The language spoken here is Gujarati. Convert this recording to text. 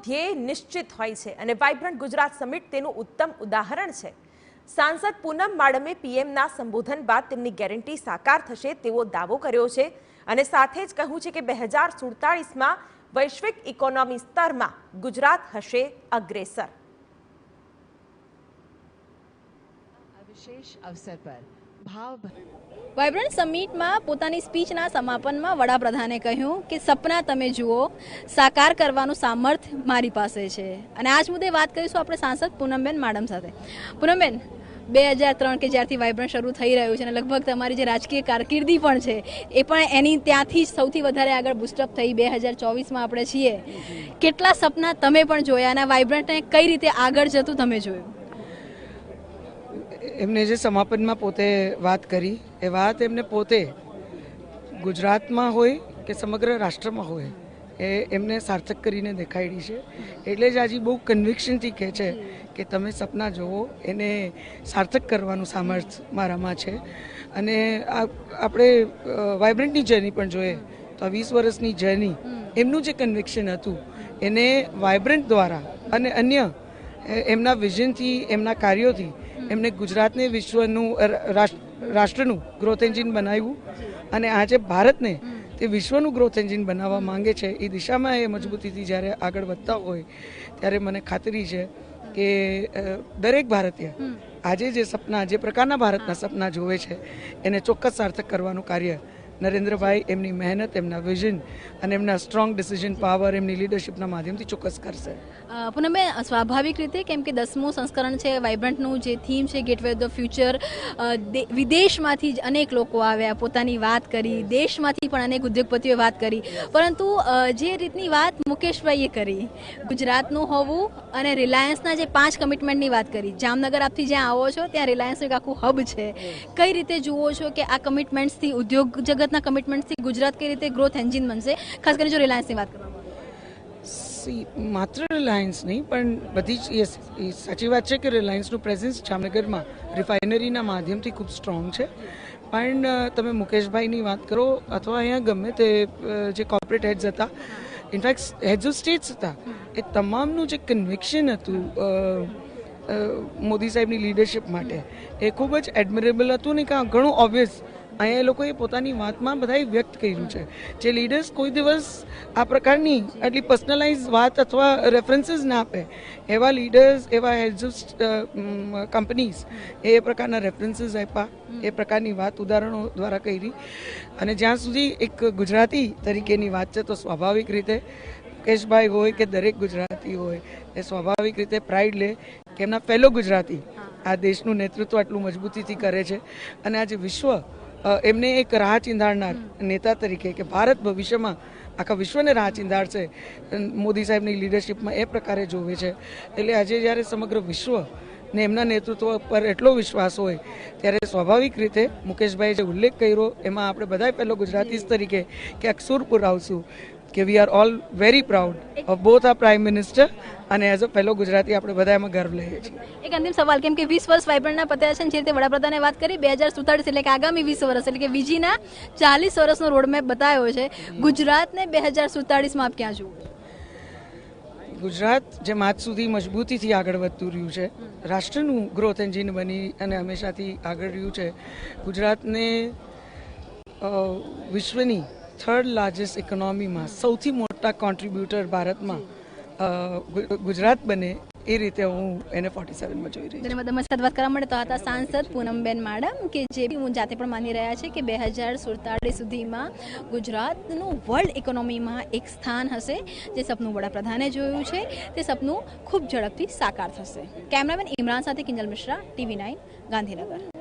ધ્યેય નિશ્ચિત હોય છે અને વાઇબ્રન્ટ ગુજરાત સમિટ તેનું ઉત્તમ ઉદાહરણ છે। સાંસદ પૂનમ માડમે પીએમના સંબોધન બાદ તેમની ગેરંટી સાકાર થશે તેવો દાવો કર્યો છે અને સાથે જ કહ્યું છે કે 2047માં વૈશ્વિક ઇકોનોમી સ્તરમાં ગુજરાત હશે અગ્રેસર। विशेष अवसर पर भाव वाइब्रન્ટ समिट में पोतानी स्पीचना समापन में वडाप्रधाने कह્યું કે सपना तमे जुओ साकार करवानुं सामर्थ्य मारी पासे छे। અને આજ મુદ્દે વાત કરીશું આપણે સાંસદ પૂનમબેન માડમ સાથે। પૂનમબેન, 2003 કે જ્યારથી વાઇબ્રન્ટ શરૂ થઈ રહ્યું છે અને લગભગ તમારી જે રાજકીય કારકિર્દી પણ છે એ પણ એની ત્યાંથી સૌથી વધારે આગળ બૂસ્ટઅપ થઈ 2024માં આપણે છીએ। કેટલા સપના તમે પણ જોયા અને વાઇબ્રન્ટને કઈ રીતે આગળ જતું તમે જોયું? એમને જે સમાપનમાં પોતે વાત કરી એ વાત એમને પોતે ગુજરાતમાં હોય કે સમગ્ર રાષ્ટ્રમાં હોય એ એમને સાર્થક કરીને દેખાડી છે। એટલે જ આજે બહુ કન્વિક્શનથી કહે છે કે તમે સપના જુઓ, એને સાર્થક કરવાનું સામર્થ્ય મારામાં છે। અને આપણે વાઇબ્રન્ટની જર્ની પણ જોઈએ તો આ 20 વર્ષની જર્ની એમનું જે કન્વિક્શન હતું એને વાઇબ્રન્ટ દ્વારા અને અન્ય એમના વિઝનથી, એમના કાર્યોથી એમને ગુજરાતને વિશ્વનું રાષ્ટ્રનું ગ્રોથ એન્જિન બનાવ્યું અને આજે ભારતને તે વિશ્વનું ગ્રોથ એન્જિન બનાવવા માંગે છે। એ દિશામાં એ મજબૂતીથી જ્યારે આગળ વધતા હોય ત્યારે મને ખાતરી છે કે દરેક ભારતીય આજે જે સપના, જે પ્રકારના ભારતના સપના જોવે છે એને ચોક્કસ સાર્થક કરવાનું કાર્ય નરેન્દ્રભાઈ એમની મહેનત, એમના વિઝન અને એમના સ્ટ્રોંગ ડિસિઝન પાવર, એમની લીડરશિપના માધ્યમથી ચોક્કસ કરશે। પૂનમબેન, સ્વાભાવિક રીતે કેમ કે 10મું સંસ્કરણ છે વાઇબ્રન્ટનું, જે થીમ છે ગેટવે ઓફ ધ ફ્યુચર, વિદેશમાંથી જ અનેક લોકો આવ્યા, પોતાની વાત કરી, દેશમાંથી પણ અનેક ઉદ્યોગપતિઓએ વાત કરી, પરંતુ જે રીતની વાત મુકેશભાઈએ કરી ગુજરાતનું હોવું અને રિલાયન્સના જે 5 કમિટમેન્ટની વાત કરી, જામનગર આપથી જ્યાં આવો છો ત્યાં રિલાયન્સનું એક આખું હબ છે, કઈ રીતે જુઓ છો કે આ કમિટમેન્ટ્સથી, ઉદ્યોગ જગતના કમિટમેન્ટ્સથી ગુજરાત કઈ રીતે ગ્રોથ એન્જિન બનશે, ખાસ કરીને જો રિલાયન્સની વાત કરવામાં? માત્ર રિલાયન્સ નહીં પણ બધી જ એ સાચી વાત છે કે રિલાયન્સનું પ્રેઝન્સ જામનગરમાં રિફાઇનરીના માધ્યમથી ખૂબ સ્ટ્રોંગ છે। પણ તમે મુકેશભાઈની વાત કરો અથવા અહીંયા ગમે તે જે કોર્પોરેટ હેડ્સ હતા, ઇનફેક્ટ હેડ્સ ઓફ સ્ટેટ્સ હતા, એ તમામનું જે કન્વિક્શન હતું મોદી સાહેબની લીડરશિપ માટે એ ખૂબ જ એડમિરેબલ હતું ને કે ઘણું ઓબ્વિયસ અહીંયા એ લોકોએ પોતાની વાતમાં બધાએ વ્યક્ત કર્યું છે। જે લીડર્સ કોઈ દિવસ આ પ્રકારની આટલી પર્સનલાઇઝ વાત અથવા રેફરન્સીસ ના આપે એવા લીડર્સ, એવા હેડ્સ ઓફ કંપનીઝ એ પ્રકારના રેફરન્સીસ આપ્યા, એ પ્રકારની વાત ઉદાહરણો દ્વારા કરી। અને જ્યાં સુધી એક ગુજરાતી તરીકેની વાત છે તો સ્વાભાવિક રીતે મુકેશભાઈ હોય કે દરેક ગુજરાતી હોય એ સ્વાભાવિક રીતે પ્રાઇડ લે કે એમના ફેલો ગુજરાતી આ દેશનું નેતૃત્વ આટલું મજબૂતીથી કરે છે અને આજે વિશ્વ એમને એક રાહ ચીંધાડનાર નેતા તરીકે કે ભારત ભવિષ્યમાં આખા વિશ્વને રાહ ચીંધાડશે મોદી સાહેબની લીડરશિપમાં એ પ્રકારે જોવે છે। એટલે આજે જ્યારે સમગ્ર વિશ્વ ને એમના નેતૃત્વ પર એટલો વિશ્વાસ હોય ત્યારે સ્વાભાવિક રીતે મુકેશભાઈએ જે ઉલ્લેખ કર્યો એમાં આપણે બધા પહેલો ગુજરાતી તરીકે ક્યાંક સુર પુરાવશું કે we are all very proud of both are prime minister અને એઝ અ ફેલો ગુજરાતી આપણે બધા એમાં ગર્વ લઈએ છીએ। એક અંતિમ સવાલ, કેમ કે 20 વર્ષ વાઇબ્રન્ટના પત્યા છે જે રીતે વડાપ્રધાને વાત કરી 2047 એટલે કે આગામી 20 વર્ષ એટલે કે વીજીના 40 વર્ષનો રોડમેપ બતાવ્યો છે, ગુજરાતને 2047માં આપ ક્યાં જુઓ? ગુજરાત જેમ આજ સુધી મજબૂતીથી આગળ વધતું રહ્યું છે, રાષ્ટ્રનું ગ્રોથ એન્જિન બની અને હંમેશાથી આગળ રહ્યું છે, ગુજરાતને વિશ્વની 3rd લાર્જેસ્ટ ઇકોનોમીમાં સૌથી મોટા કોન્ટ્રીબ્યુટર ભારતમાં ગુજરાત બને એ રીતે હું એને 47માં જોઈ રહી છું। તમારી સાથે વાત કરવા માટે તો હતા સાંસદ પૂનમબેન માડમ કે જે હું જાતે પણ માની રહ્યા છે કે 2047 સુધીમાં ગુજરાતનું વર્લ્ડ ઇકોનોમીમાં એક સ્થાન હશે। જે સપનું વડાપ્રધાને જોયું છે તે સપનું ખૂબ ઝડપથી સાકાર થશે। કેમેરામેન ઇમરાન સાથે કિંજલ મિશ્રા, TV9 ગાંધીનગર।